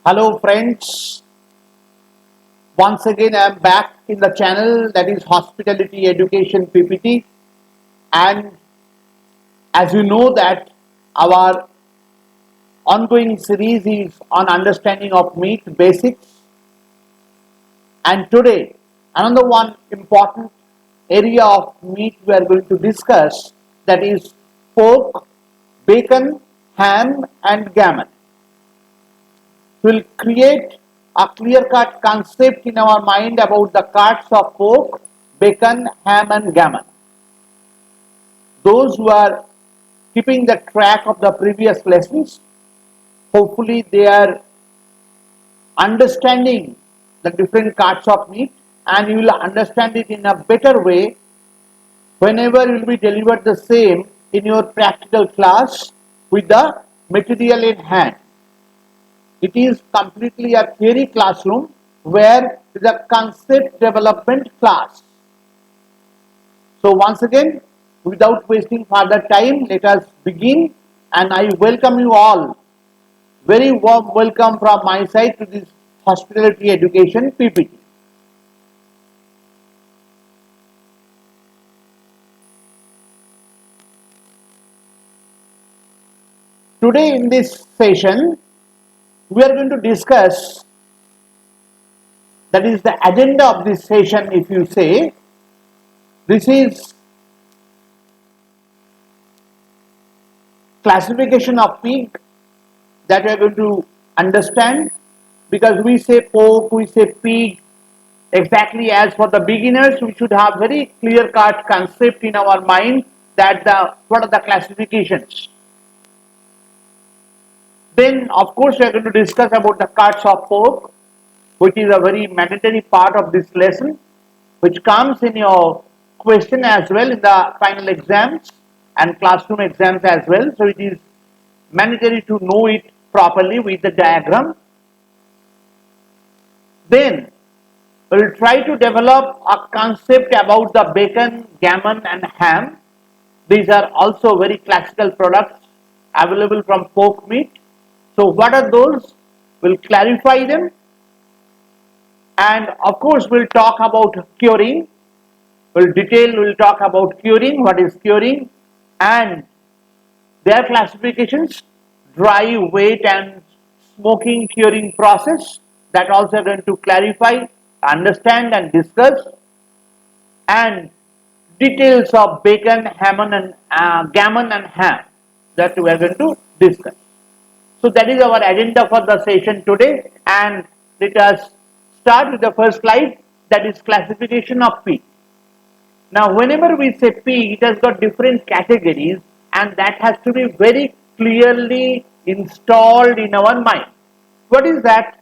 Hello friends, once again I am back in the channel that is Hospitality Education PPT, and as you know that our ongoing series is on understanding of meat basics, and today another one important area of meat we are going to discuss, that is pork, bacon, ham and gammon. Will create a clear-cut concept in our mind about the cuts of pork, bacon, ham and gammon. Those who are keeping the track of the previous lessons, hopefully they are understanding the different cuts of meat, and you will understand it in a better way whenever you will be delivered the same in your practical class with the material in hand. It is completely a theory classroom where it is a concept development class. So once again, without wasting further time, let us begin, and I welcome you all. Very warm welcome from my side to this Hospitality Education PPT. Today in this session, we are going to discuss, that is the agenda of this session if you say, this is classification of pig that we are going to understand, because we say pork, we say pig. Exactly as for the beginners, we should have very clear-cut concept in our mind that what are the classifications. Then, of course, we are going to discuss about the cuts of pork, which is a very mandatory part of this lesson, which comes in your question as well in the final exams and classroom exams as well. So it is mandatory to know it properly with the diagram. Then we will try to develop a concept about the bacon, gammon and ham. These are also very classical products available from pork meat. So what are those? We'll clarify them, and of course we'll talk about curing. We'll talk about curing, what is curing, and their classifications, dry, wet and smoking curing process, that also are going to clarify, understand and discuss, and details of bacon, gammon and ham, that we are going to discuss. So that is our agenda for the session today, and let us start with the first slide, that is classification of pig. Now whenever we say pig, it has got different categories, and that has to be very clearly installed in our mind. What is that?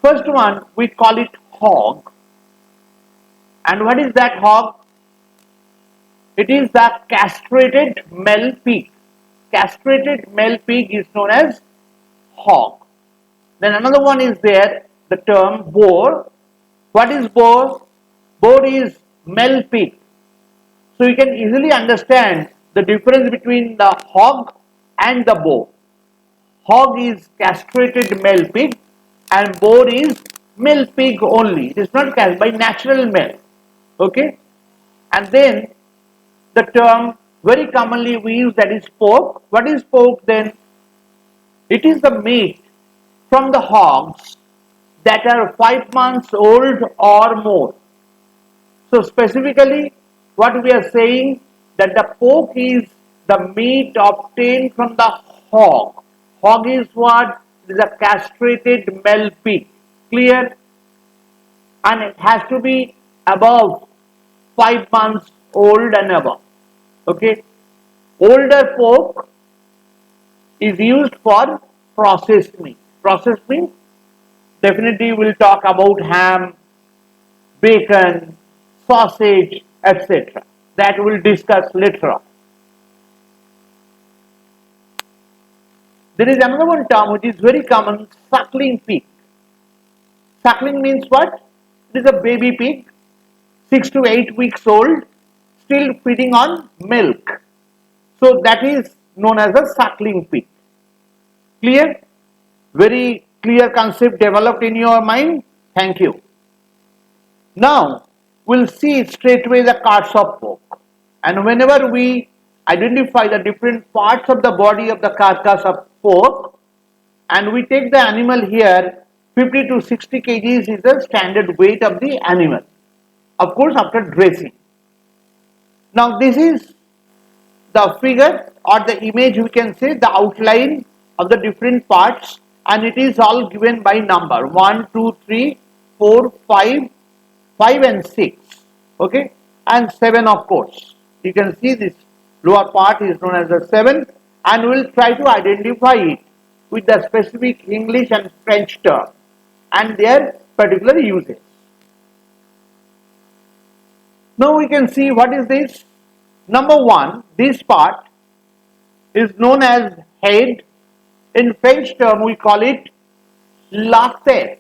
First one, we call it hog. And what is that hog? It is the castrated male pig. Castrated male pig is known as hog. Then another one is there, the term boar. What is boar? Boar is male pig. So you can easily understand the difference between the hog and the boar. Hog is castrated male pig and boar is male pig only. It is not castrated by natural male. Okay? And then the term very commonly we use, that is pork. What is pork then? It is the meat from the hogs that are 5 months old or more. So specifically what we are saying, that the pork is the meat obtained from the hog. Hog is what? It is a castrated male pig. Clear? And it has to be above 5 months old and above. Okay? Older pork is used for processed meat. Processed meat, definitely we'll talk about ham, bacon, sausage, etc. That we'll discuss later on. There is another one term which is very common, suckling pig. Suckling means what? It is a baby pig, 6 to 8 weeks old, still feeding on milk. So that is known as a suckling pig. Clear? Very Clear concept developed in your mind? Thank you. Now, we'll see straight away the cards of pork. And whenever we identify the different parts of the body of the carcass of pork, and we take the animal here, 50 to 60 kgs is the standard weight of the animal. Of course, after dressing. Now, this is the figure or the image, we can say the outline of the different parts, and it is all given by number 1, 2, 3, 4, 5, 5 and 6, okay, and 7 of course. You can see this lower part is known as the 7, and we will try to identify it with the specific English and French term and their particular uses. Now we can see what is this. Number 1, this part is known as head. In French term we call it la tête.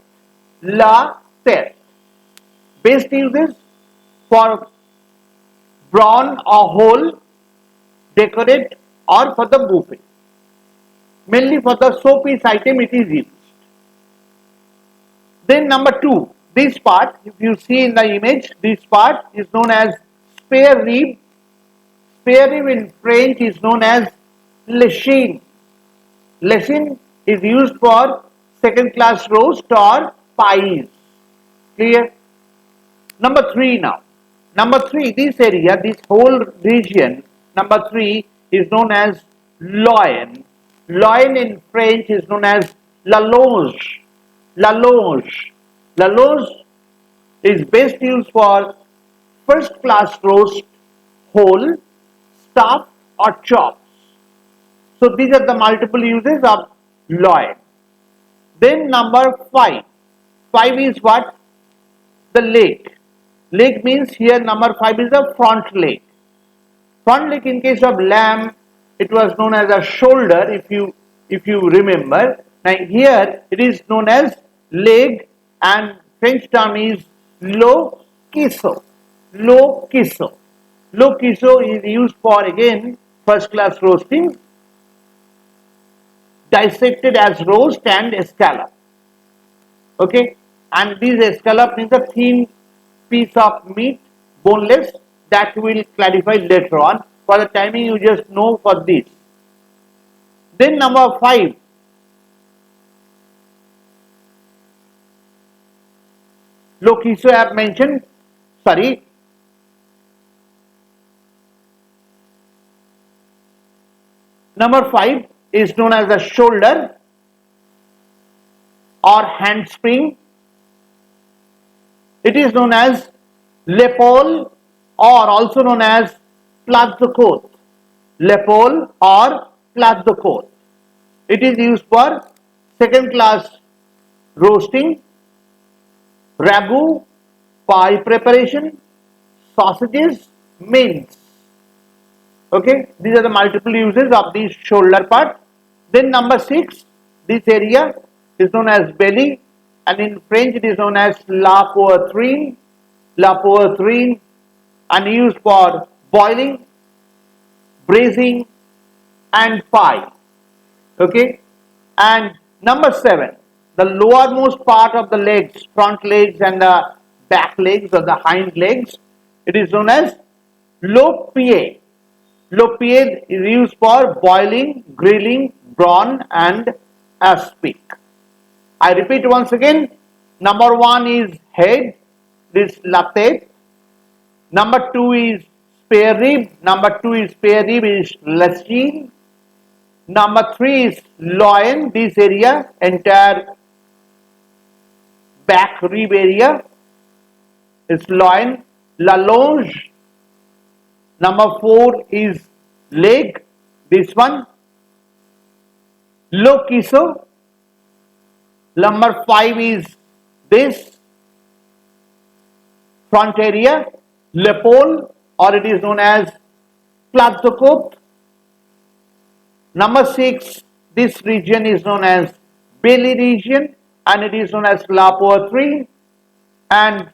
La tête. Best uses for brawn or whole, decorate or for the buffet. Mainly for the showpiece item it is used. Then number 2, this part, if you see in the image, this part is known as spare rib. Spare rib in French is known as lechine. Lechine is used for second class roast or pies. Clear? Number 3 now. Number 3, this area, this whole region, number 3 is known as loin. Loin in French is known as la longe. La longe. La longe is best used for first class roast, whole, stuffed or chops. So these are the multiple uses of loin. Then number 5. 5 is what? The leg. Leg means here number 5 is the front leg. Front leg in case of lamb, it was known as a shoulder if you remember. Now here it is known as leg, and French term is lo quisso. Lo quisso. Lo quisso is used for again first class roasting, dissected as roast and escallop. Okay, and this escallop means a thin piece of meat, boneless, that will clarify later on. For the timing you just know for this. Then number 5. Lo quisso I have mentioned, sorry. Number 5 is known as the shoulder or handspring. It is known as l'épaule or also known as plat de côte. L'épaule or plat de côte. It is used for second class roasting, ragu, pie preparation, sausages, mince. Okay, these are the multiple uses of this shoulder part. Then number 6, this area is known as belly, and in French it is known as la poitrine. La poitrine, and used for boiling, braising and pie. Okay, and number 7, the lowermost part of the legs, front legs and the back legs or the hind legs, it is known as le pied. Le pied is used for boiling, grilling, brawn and aspic. I repeat once again. Number 1 is head, this la tête. Number 2 is spare rib. Number 2 is spare rib is lechine. Number 3 is loin, this area, entire back rib area is loin. La longe. Number 4 is leg, this one. Lo quisso. Number 5 is this front area, l'épaule, or it is known as plat de côte. Number 6, this region is known as belly region, and it is known as la poitrine. And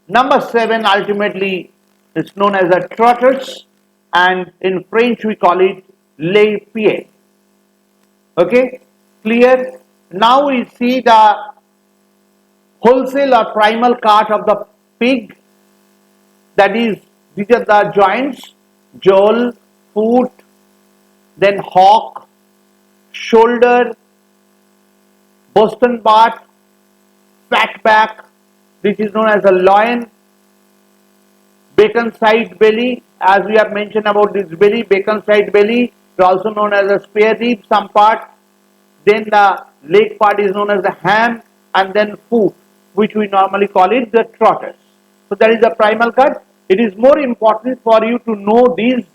number 7 ultimately is known as a trotters, and in French we call it les pieds. Okay, clear? Now we see the wholesale or primal cut of the pig, that is, these are the joints, jowl, foot, then hock, shoulder, Boston butt, fat back, this is known as a loin, bacon side belly, as we have mentioned about this belly, bacon side belly is also known as a spare rib, some part, then the leg part is known as the ham, and then foot, which we normally call it the trotters. So that is the primal cut. It is more important for you to know these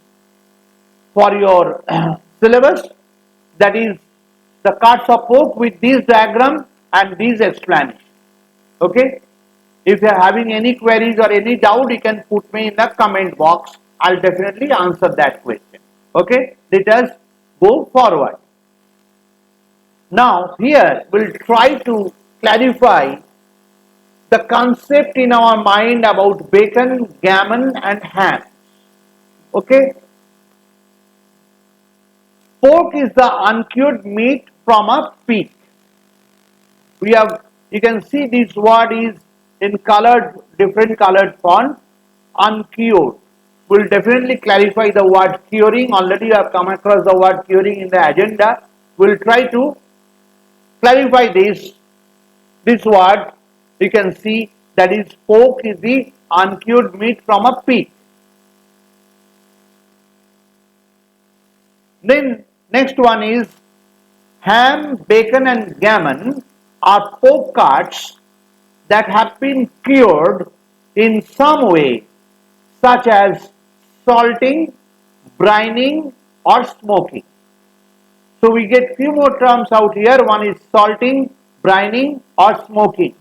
for your syllabus, that is the cuts of pork with this diagram and these explanations. Okay. If you are having any queries or any doubt, you can put me in the comment box. I'll definitely answer that question. Okay. Let us go forward. Now here we'll try to clarify the concept in our mind about bacon, gammon and ham. Okay. Pork is the uncured meat from a pig. We have, you can see this word is in colored, different colored font, uncured. We'll definitely clarify the word curing. Already you have come across the word curing in the agenda. We'll try to clarify this word. You can see that is pork is the uncured meat from a pig. Then next one is ham, bacon and gammon are pork cuts that have been cured in some way, such as salting, brining or smoking. So we get few more terms out here. One is salting, brining or smoking.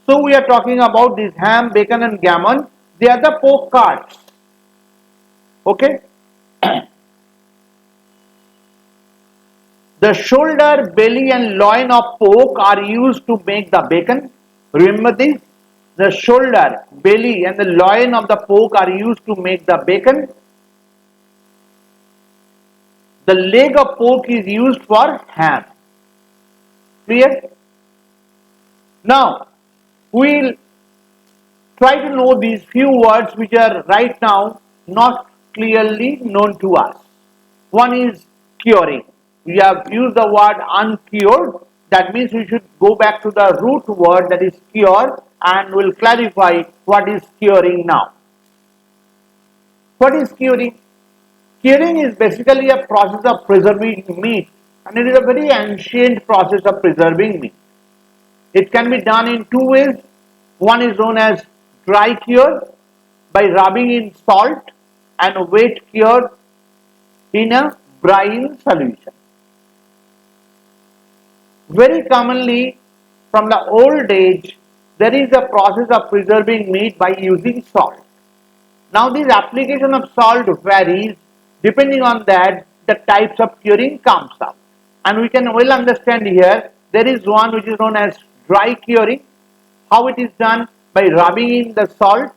So we are talking about this ham, bacon and gammon. They are the pork cuts. Okay. The shoulder, belly and loin of pork are used to make the bacon. Remember this? The shoulder, belly and the loin of the pork are used to make the bacon. The leg of pork is used for ham. Clear? Now, we'll try to know these few words which are right now not clearly known to us. One is curing. We have used the word uncured. That means we should go back to the root word, that is cure, and we'll clarify what is curing now. What is curing? Curing is basically a process of preserving meat, and it is a very ancient process of preserving meat. It can be done in two ways. One is known as dry cure, by rubbing in salt, and wet cure in a brine solution. Very commonly from the old age, there is a process of preserving meat by using salt. Now this application of salt varies depending on that the types of curing comes out. And we can well understand here, there is one which is known as dry curing. How it is done? By rubbing in the salt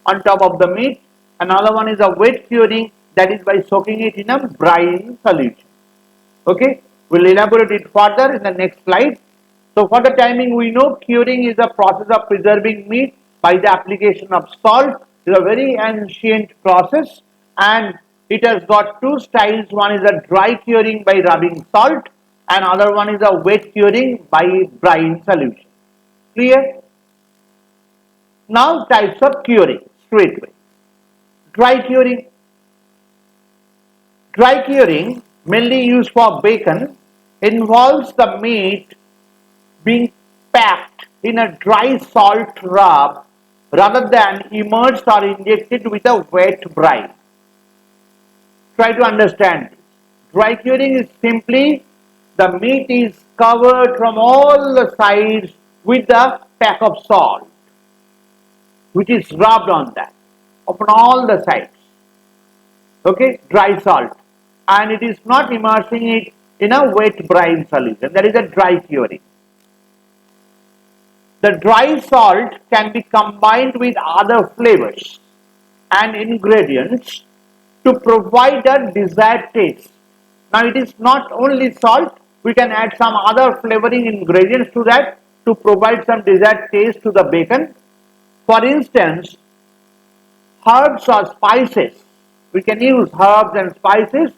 on top of the meat. Another one is a wet curing, that is by soaking it in a brine solution. Okay, we'll elaborate it further in the next slide. So for the timing, we know curing is a process of preserving meat by the application of salt. It is a very ancient process and it has got two styles. One is a dry curing by rubbing salt and other one is a wet curing by brine solution. Clear? Now types of curing straightway. Dry curing. Dry curing, mainly used for bacon, involves the meat being packed in a dry salt rub rather than immersed or injected with a wet brine. Try to understand this. Dry curing is simply the meat is covered from all the sides with the pack of salt, which is rubbed on that, upon all the sides. Okay, dry salt. And it is not immersing it in a wet brine solution. That is a dry curing. The dry salt can be combined with other flavors and ingredients to provide a desired taste. Now it is not only salt, We can add some other flavoring ingredients to that to provide some desired taste to the bacon. For instance, herbs or spices. We can use herbs and spices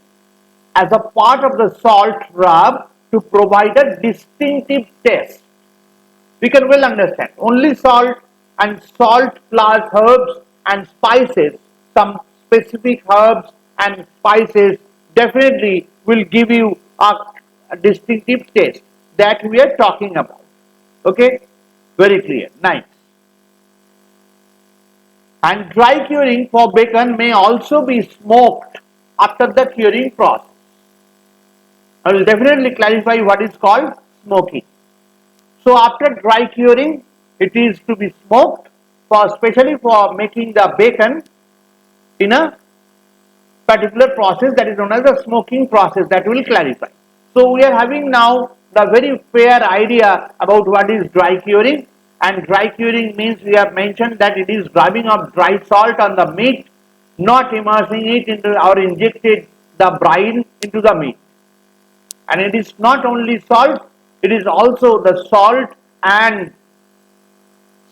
as a part of the salt rub to provide a distinctive taste. We can well understand only salt and salt plus herbs and spices, some specific herbs and spices definitely will give you a distinctive taste that we are talking about. Okay, very clear, nice. And dry curing for bacon may also be smoked after the curing process. I will definitely clarify what is called smoking. So after dry curing, it is to be smoked for especially for making the bacon in a particular process that is known as the smoking process that will clarify. So we are having now the very fair idea about what is dry curing, and dry curing means we have mentioned that it is rubbing of dry salt on the meat, not immersing it into or injected the brine into the meat. And it is not only salt, it is also the salt and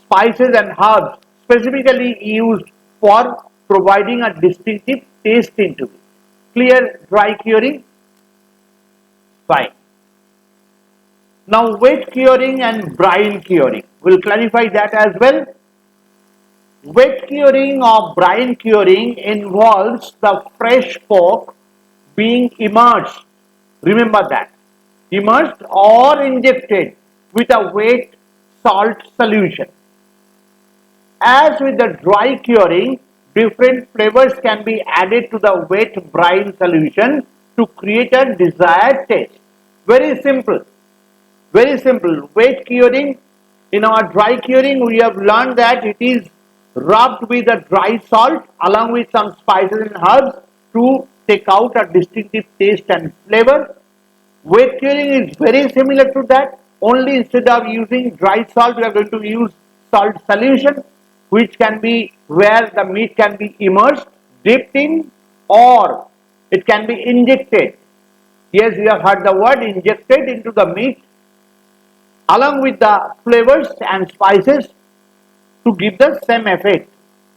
spices and herbs specifically used for providing a distinctive taste into it. Clear dry curing? Fine. Now wet curing and brine curing. We'll clarify that as well. Wet curing or brine curing involves the fresh pork being immersed. Remember that. Immersed or injected with a wet salt solution. As with the dry curing, different flavors can be added to the wet brine solution to create a desired taste. Very simple. Very simple. Wet curing, in our dry curing, we have learned that it is rubbed with a dry salt along with some spices and herbs to take out a distinctive taste and flavor. Wet curing is very similar to that, only instead of using dry salt, we are going to use salt solution, which can be where the meat can be immersed, dipped in, or it can be injected. Yes, you have heard the word injected into the meat along with the flavors and spices to give the same effect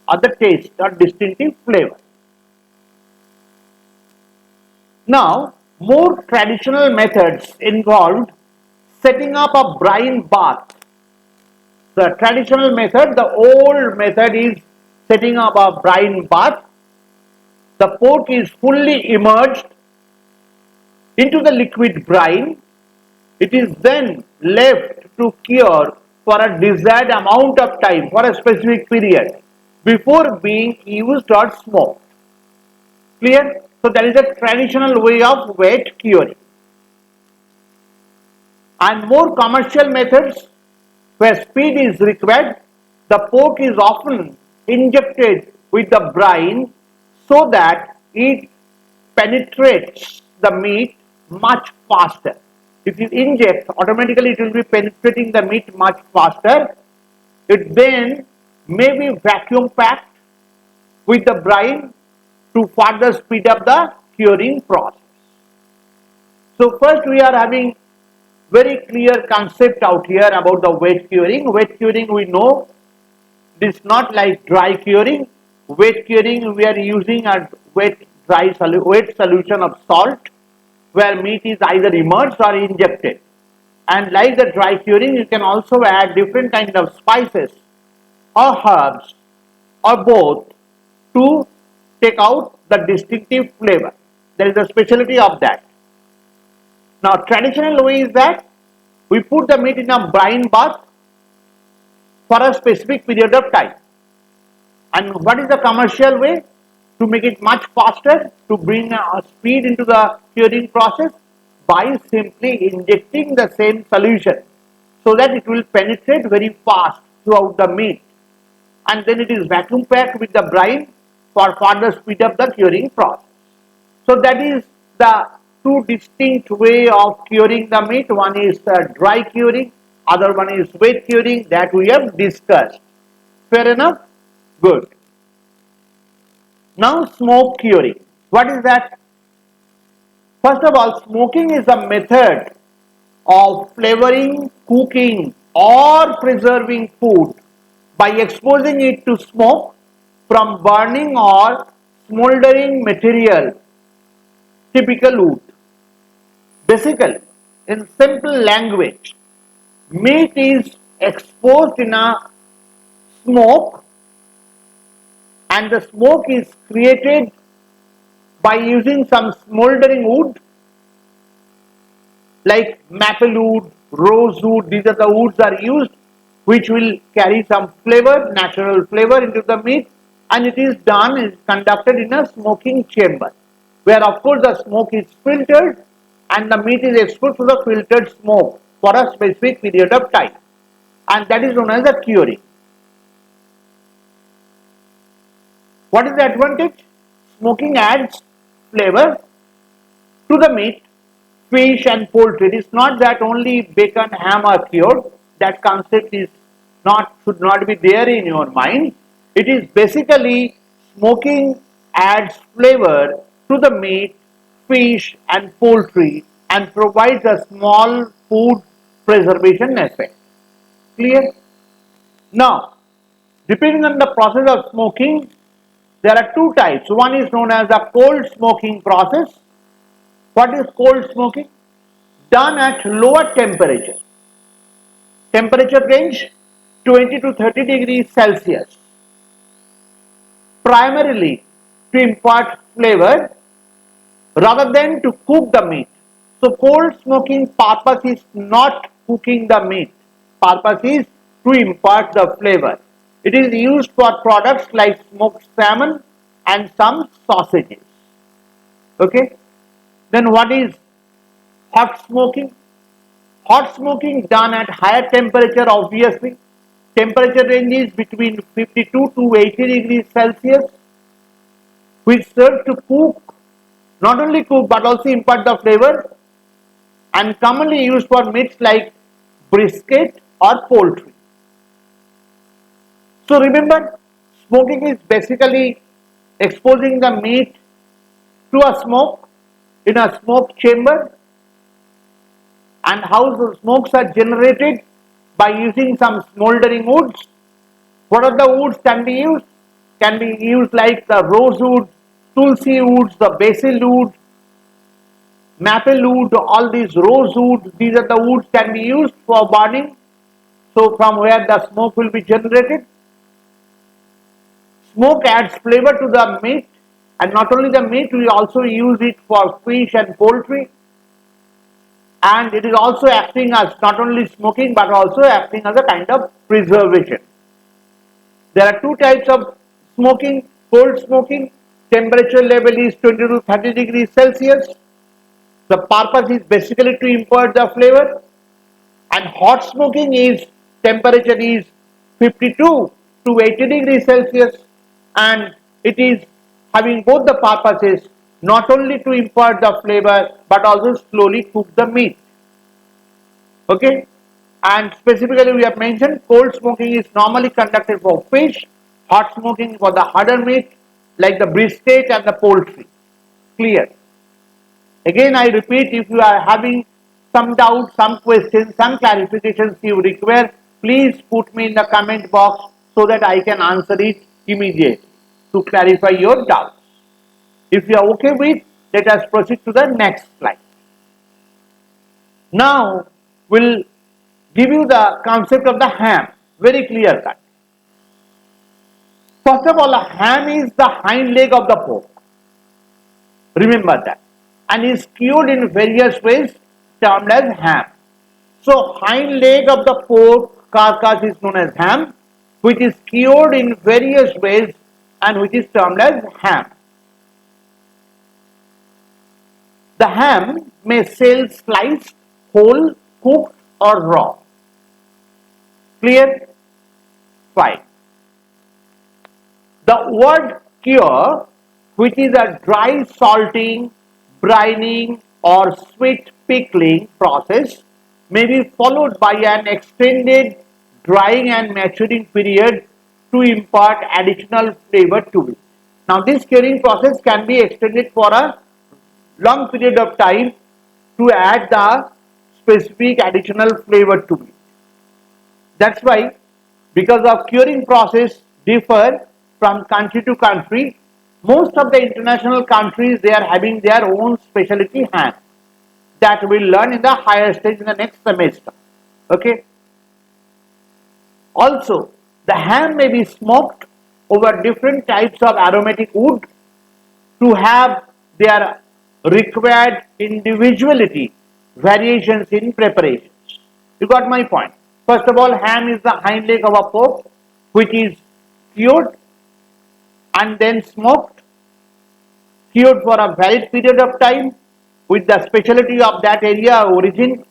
or the taste or distinctive flavor. Now, more traditional methods involved setting up a brine bath. The traditional method, the old method is setting up a brine bath. The pork is fully immersed into the liquid brine. It is then left to cure for a desired amount of time for a specific period before being used or smoked. Clear? So that is a traditional way of wet curing. And more commercial methods where speed is required, the pork is often injected with the brine so that it penetrates the meat much faster. If you inject, automatically it will be penetrating the meat much faster. It then may be vacuum packed with the brine to further speed up the curing process. So first we are having very clear concept out here about the wet curing. Wet curing we know it is not like dry curing. Wet curing we are using a wet solution of salt where meat is either immersed or injected. And like the dry curing, you can also add different kind of spices or herbs or both to take out the distinctive flavor. There is a specialty of that. Now traditional way is that we put the meat in a brine bath for a specific period of time. And what is the commercial way? To make it much faster, to bring a speed into the curing process by simply injecting the same solution so that it will penetrate very fast throughout the meat. And then it is vacuum packed with the brine for further speed up the curing process. So that is the two distinct way of curing the meat. One is dry curing, other one is wet curing that we have discussed. Fair enough? Good. Now smoke curing. What is that? First of all, smoking is a method of flavoring, cooking or preserving food by exposing it to smoke from burning or smoldering material, typical wood. Basically, in simple language, meat is exposed in a smoke and the smoke is created by using some smoldering wood like maple wood, rose wood. These are the woods are used which will carry some flavor, natural flavor into the meat, and it is done, is conducted in a smoking chamber where of course the smoke is filtered and the meat is exposed to the filtered smoke for a specific period of time, and that is known as the curing. What is the advantage? Smoking adds flavor to the meat, fish and poultry. It is not that only bacon, ham are cured. That concept is not, should not be there in your mind. It is basically smoking adds flavor to the meat, fish and poultry and provides a small food preservation effect. Clear? Now, depending on the process of smoking, there are two types. One is known as the cold smoking process. What is cold smoking? Done at lower temperature. Temperature range 20 to 30 degrees Celsius. Primarily to impart flavor rather than to cook the meat. So cold smoking purpose is not cooking the meat. Purpose is to impart the flavor. It is used for products like smoked salmon and some sausages. Okay. Then what is hot smoking? Hot smoking done at higher temperature obviously. Temperature range is between 52 to 80 degrees Celsius, which serve to cook, not only cook but also impart the flavor, and commonly used for meats like brisket or poultry. So remember, smoking is basically exposing the meat to a smoke in a smoke chamber, and how the smokes are generated by using some smoldering woods. What are the woods can be used? Can be used like the rose wood, tulsi woods, the basil wood, maple wood, all these rose wood. These are the woods can be used for burning. So from where the smoke will be generated. Smoke adds flavor to the meat, and not only the meat, we also use it for fish and poultry. And it is also acting as not only smoking but also acting as a kind of preservation. There are two types of smoking. Cold smoking, temperature level is 20 to 30 degrees Celsius. The purpose is basically to impart the flavor. And hot smoking is temperature is 52 to 80 degrees Celsius, and it is having both the purposes, not only to impart the flavor but also slowly cook the meat. Okay, and specifically we have mentioned cold smoking is normally conducted for fish, hot smoking for the harder meat like the brisket and the poultry. Clear? Again I repeat, if you are having some doubts, some questions, some clarifications you require, please put me in the comment box so that I can answer it immediately to clarify your doubts. If you are okay with, let us proceed to the next slide. Now we'll give you the concept of the ham, very clear cut. First of all, a ham is the hind leg of the pork. Remember that. And is cured in various ways termed as ham. So hind leg of the pork carcass is known as ham, which is cured in various ways and which is termed as ham. The ham may sell sliced, whole, cooked or raw. Clear? Fine. The word cure, which is a dry salting, brining or sweet pickling process, may be followed by an extended drying and maturing period to impart additional flavor to it. Now this curing process can be extended for a long period of time to add the specific additional flavor to it. That's why, because of curing process differ from country to country, most of the international countries, they are having their own specialty ham that we'll learn in the higher stage in the next semester. Okay. Also, the ham may be smoked over different types of aromatic wood to have their required individuality, variations in preparations. You got my point. First of all, ham is the hind leg of a pork which is cured and then smoked, cured for a valid period of time with the specialty of that area of origin,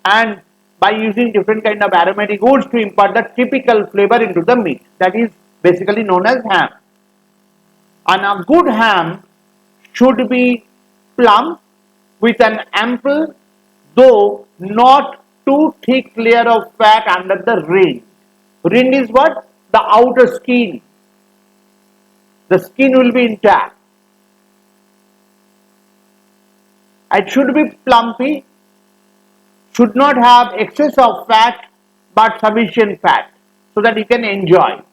and by using different kind of aromatic woods to impart the typical flavor into the meat. That is basically known as ham. And a good ham should be plump with an ample, though not too thick layer of fat under the rind. Rind is what? The outer skin. The skin will be intact. It should be plumpy, should not have excess of fat but sufficient fat so that you can enjoy it.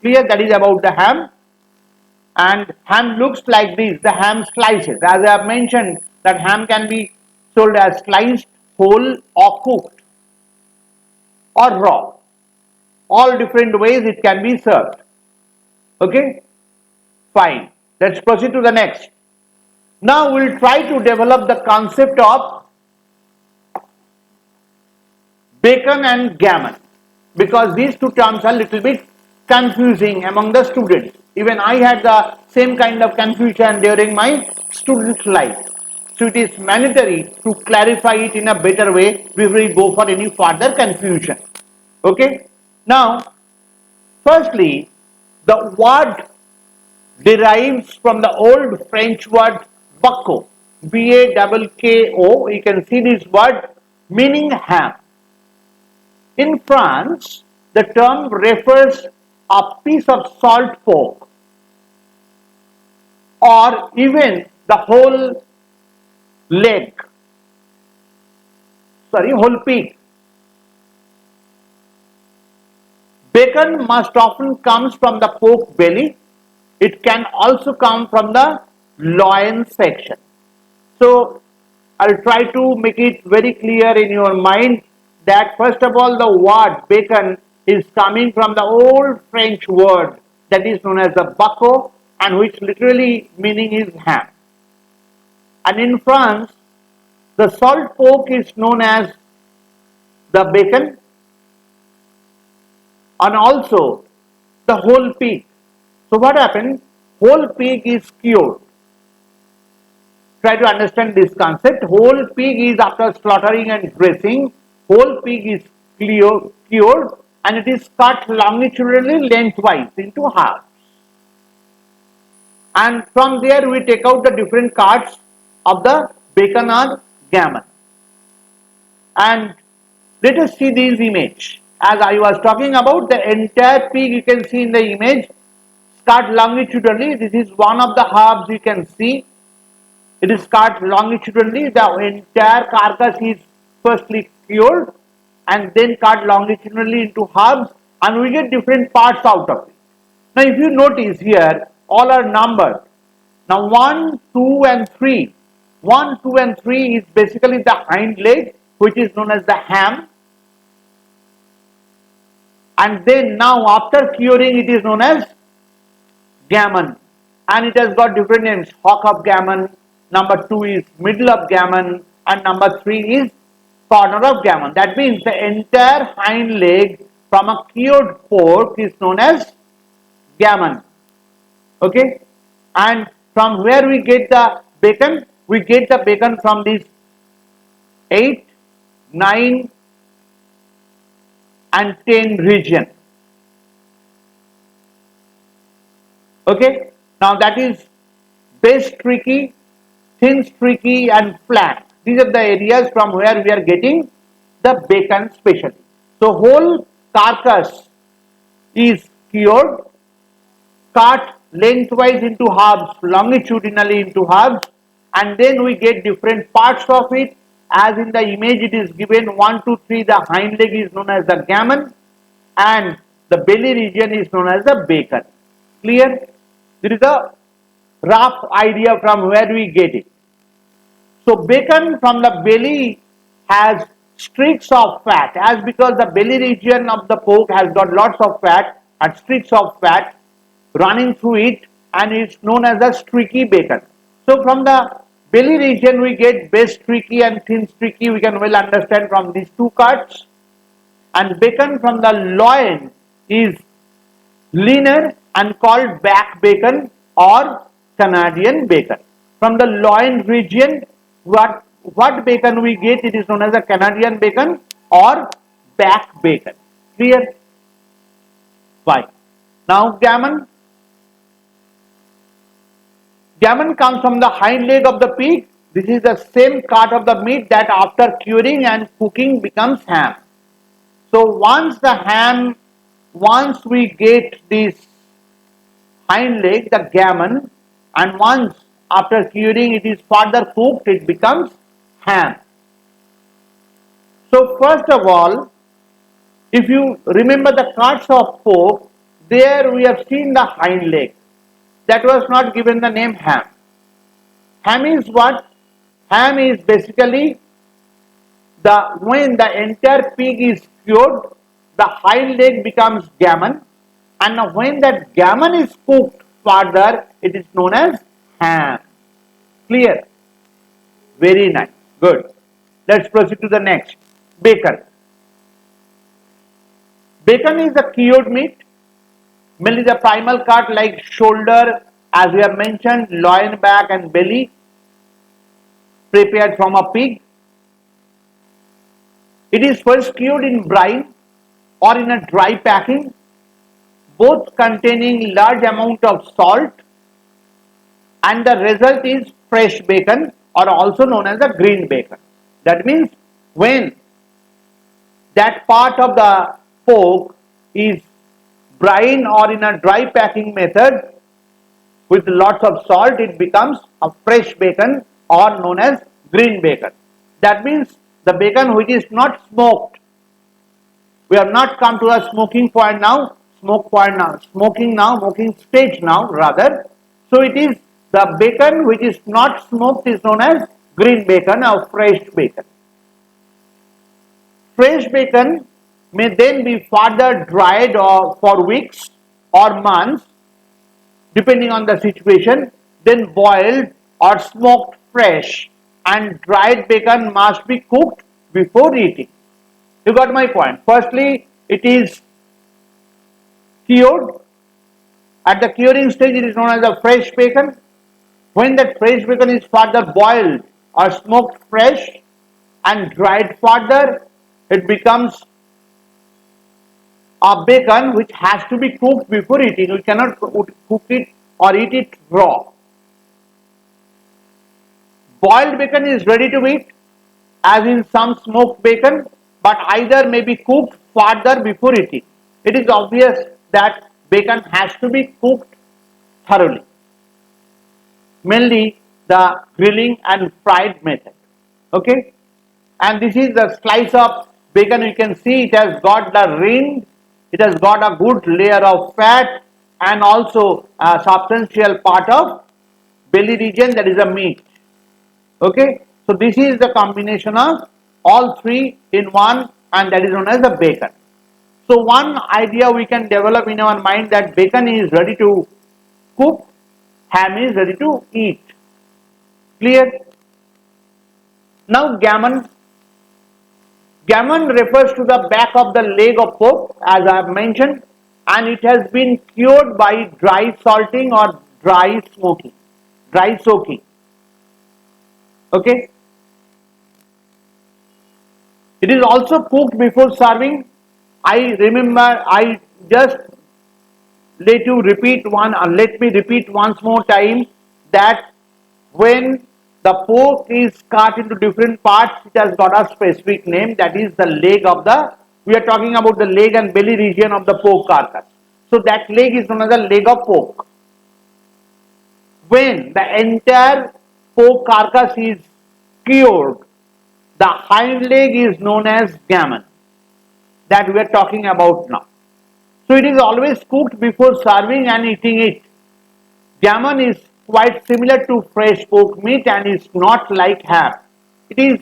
Clear? That is about the ham. And ham looks like this, the ham slices. As I have mentioned, that ham can be sold as sliced, whole or cooked or raw. All different ways it can be served. Okay? Fine. Let's proceed to the next. Now we'll try to develop the concept of bacon and gammon, because these two terms are little bit confusing among the students. Even I had the same kind of confusion during my student life. So it is mandatory to clarify it in a better way before we go for any further confusion. Okay? Now, firstly, the word derives from the old French word bacco, B-A-K-K-O. You can see this word meaning ham. In France, the term refers a piece of salt pork or even the whole whole pig. Bacon most often comes from the pork belly. It can also come from the loin section. So, I'll try to make it very clear in your mind that first of all the word bacon is coming from the old French word that is known as the bacco, and which literally meaning is ham. And in France, the salt pork is known as the bacon, and also the whole pig. So what happens? Whole pig is cured. Try to understand this concept. Whole pig is, after slaughtering and dressing, whole pig is cured and it is cut longitudinally lengthwise into halves. And from there we take out the different parts of the bacon or gammon. And let us see this image. As I was talking about, the entire pig you can see in the image cut longitudinally. This is one of the halves you can see. It is cut longitudinally. The entire carcass is firstly cured and then cut longitudinally into halves, and we get different parts out of it. Now if you notice here, all are numbered. Now 1, 2 and 3. 1, 2 and 3 is basically the hind leg, which is known as the ham. And then now after curing it is known as gammon. And it has got different names. Hock of gammon, number 2 is middle of gammon, and number 3 is corner of gammon. That means the entire hind leg from a cured pork is known as gammon. Okay? And from where we get the bacon? We get the bacon from this 8, 9 and 10 region. Okay? Now that is base streaky, thin streaky and flat. These are the areas from where we are getting the bacon specially. So whole carcass is cured, cut lengthwise into halves, longitudinally into halves, and then we get different parts of it, as in the image it is given 1, 2, 3, the hind leg is known as the gammon and the belly region is known as the bacon. Clear? There is a rough idea from where we get it. So bacon from the belly has streaks of fat, as because the belly region of the pork has got lots of fat and streaks of fat running through it, and it's known as the streaky bacon. So from the belly region we get base streaky and thin streaky, we can well understand from these two cuts. And bacon from the loin is leaner and called back bacon or Canadian bacon. From the loin region, what bacon we get, it is known as a Canadian bacon or back bacon. Clear? Fine. Now gammon. Gammon comes from the hind leg of the pig. This is the same cut of the meat that after curing and cooking becomes ham. So once we get this hind leg, the gammon, and once after curing it is further cooked, it becomes ham. So first of all, if you remember the cuts of pork, there we have seen the hind leg. That was not given the name ham. Ham is what? Ham is basically when the entire pig is cured, the hind leg becomes gammon, and when that gammon is cooked further, it is known as ham. Clear? Very nice. Good. Let's proceed to the next. Bacon. Bacon is the cured meat, mainly the primal cut like shoulder, as we have mentioned, loin, back and belly, prepared from a pig. It is first cured in brine or in a dry packing, both containing large amount of salt, and the result is fresh bacon or also known as the green bacon. That means when that part of the pork is brine or in a dry packing method with lots of salt, it becomes a fresh bacon or known as green bacon. That means the bacon which is not smoked. We have not come to a smoking point now, smoking stage now rather. So it is the bacon which is not smoked is known as green bacon or fresh bacon. Fresh bacon may then be further dried or for weeks or months depending on the situation, then boiled or smoked fresh, and dried bacon must be cooked before eating. You got my point. Firstly, it is cured. At the curing stage, it is known as a fresh bacon. When that fresh bacon is further boiled or smoked fresh and dried further, it becomes a bacon which has to be cooked before eating. You cannot cook it or eat it raw. Boiled bacon is ready to eat, as in some smoked bacon, but either may be cooked further before eating. It is obvious that bacon has to be cooked thoroughly. Mainly the grilling and fried method. Okay, and this is the slice of bacon. You can see it has got the rind, it has got a good layer of fat and also a substantial part of belly region, that is a meat. Okay, so this is the combination of all three in one, and that is known as the bacon. So one idea we can develop in our mind, that bacon is ready to cook, ham is ready to eat. Clear? Now gammon. Gammon refers to the back of the leg of pork, as I have mentioned, and it has been cured by dry salting or dry soaking. Okay. It is also cooked before serving. I remember, I just let me repeat once more time that when the pork is cut into different parts, it has got a specific name, that is the leg of the, we are talking about the leg and belly region of the pork carcass. So that leg is known as the leg of pork. When the entire pork carcass is cured The hind leg is known as gammon that we are talking about now. So it is always cooked before serving and eating it. Gammon is quite similar to fresh pork meat and is not like ham. It is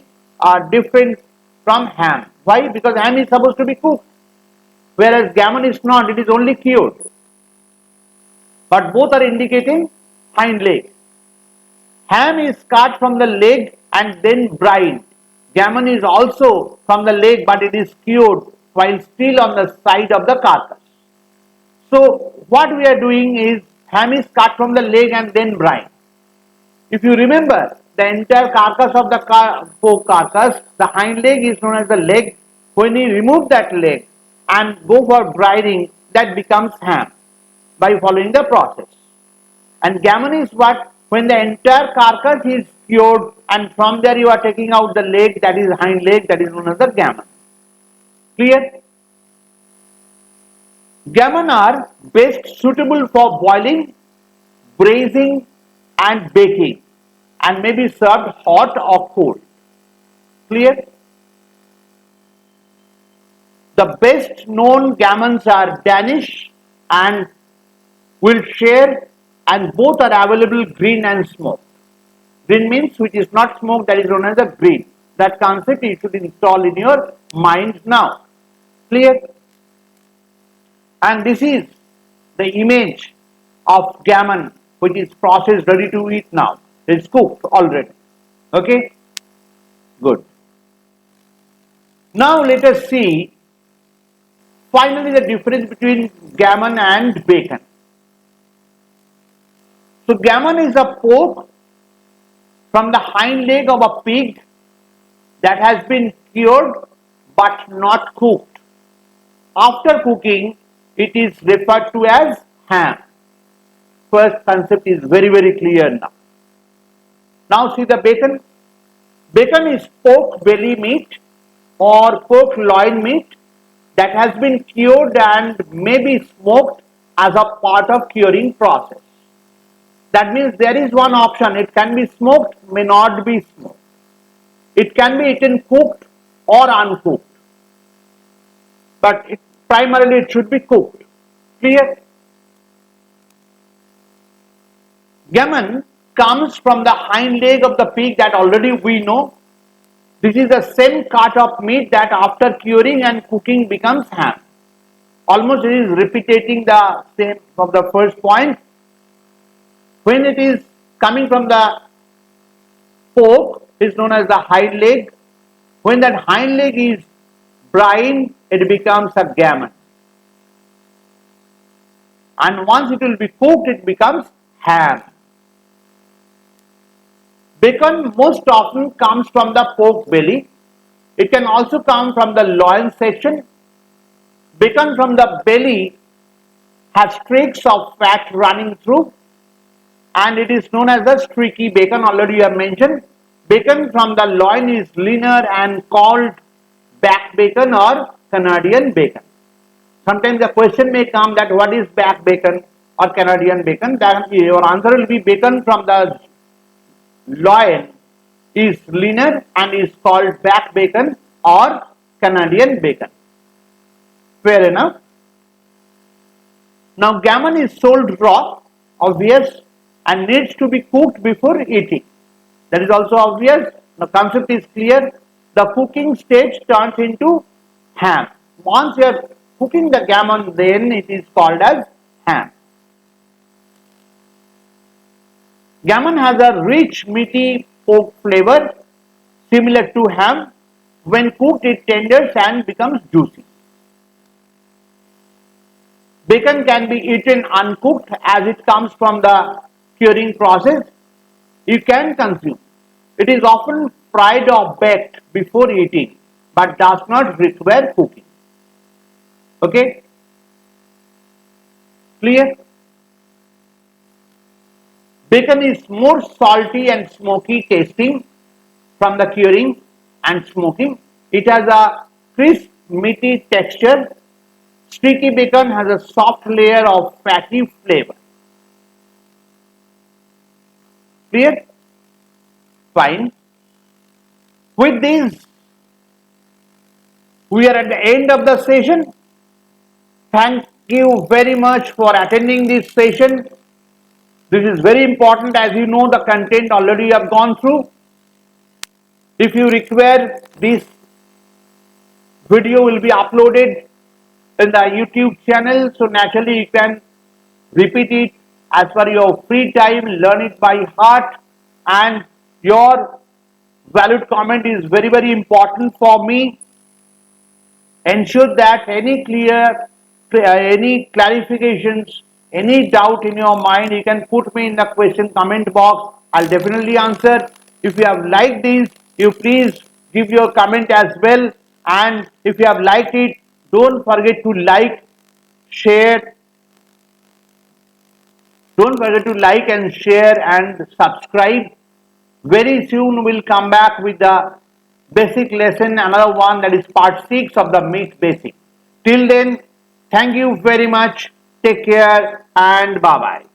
different from ham. Why? Because ham is supposed to be cooked, whereas gammon is not, it is only cured. But both are indicating hind leg. Ham is cut from the leg and then brined. Gammon is also from the leg but it is cured while still on the side of the carcass. So what we are doing is ham is cut from the leg and then brined. If you remember, the entire carcass of the pork carcass, the hind leg is known as the leg. When you remove that leg and go for brining, that becomes ham by following the process. And gammon is what? When the entire carcass is cured and from there you are taking out the leg, that is hind leg, that is known as the gammon. Clear? Gammon are best suitable for boiling, braising and baking and may be served hot or cold. Clear? The best known gammons are Danish and Wiltshire and both are available green and smoked. Green means which is not smoked, that is known as a green. That concept you should install in your mind now. Clear? And this is the image of gammon which is processed ready to eat now. It's cooked already. Okay? Good. Now let us see finally the difference between gammon and bacon. So gammon is a pork from the hind leg of a pig that has been cured but not cooked. After cooking, it is referred to as ham. First concept is very clear now. Now see the bacon. Bacon is pork belly meat or pork loin meat that has been cured and may be smoked as a part of curing process. That means there is one option, it can be smoked, may not be smoked. It can be eaten cooked or uncooked, but primarily it should be cooked. Clear? Gammon comes from the hind leg of the pig that already we know. This is the same cut of meat that after curing and cooking becomes ham. Almost it is repeating the same of the first point. When it is coming from the pork, it is known as the hind leg. When that hind leg is brined, it becomes a gammon. And once it will be cooked, it becomes ham. Bacon most often comes from the pork belly. It can also come from the loin section. Bacon from the belly has streaks of fat running through and it is known as the streaky bacon, already you have mentioned. Bacon from the loin is leaner and called back bacon or Canadian bacon. Sometimes the question may come that what is back bacon or Canadian bacon? Then your answer will be bacon from the loin is leaner and is called back bacon or Canadian bacon. Fair enough. Now gammon is sold raw, obvious, and needs to be cooked before eating. That is also obvious. The concept is clear. The cooking stage turns into ham. Once you are cooking the gammon, then it is called as ham. Gammon has a rich meaty pork flavor similar to ham. When cooked, it tenders and becomes juicy. Bacon can be eaten uncooked as it comes from the curing process. You can consume. It is often fried or baked before eating but does not require cooking. Okay? Clear? Bacon is more salty and smoky tasting from the curing and smoking. It has a crisp, meaty texture. Streaky bacon has a soft layer of fatty flavor. Clear? Fine. With this, we are at the end of the session. Thank you very much for attending this session. This is very important. As you know, the content already you have gone through. If you require, this video will be uploaded in the YouTube channel, so naturally you can repeat it as per your free time, learn it by heart, and your valued comment is very important for me. Ensure that any clarifications, any doubt in your mind, you can put me in the question comment box. I'll definitely answer. If you have liked this, you please give your comment as well. And if you have liked it, don't forget to like, share. Don't forget to like and share and subscribe. Very soon we'll come back with the basic lesson, another one, that is part 6 of the Meet Basic. Till then, thank you very much. Take care and bye bye.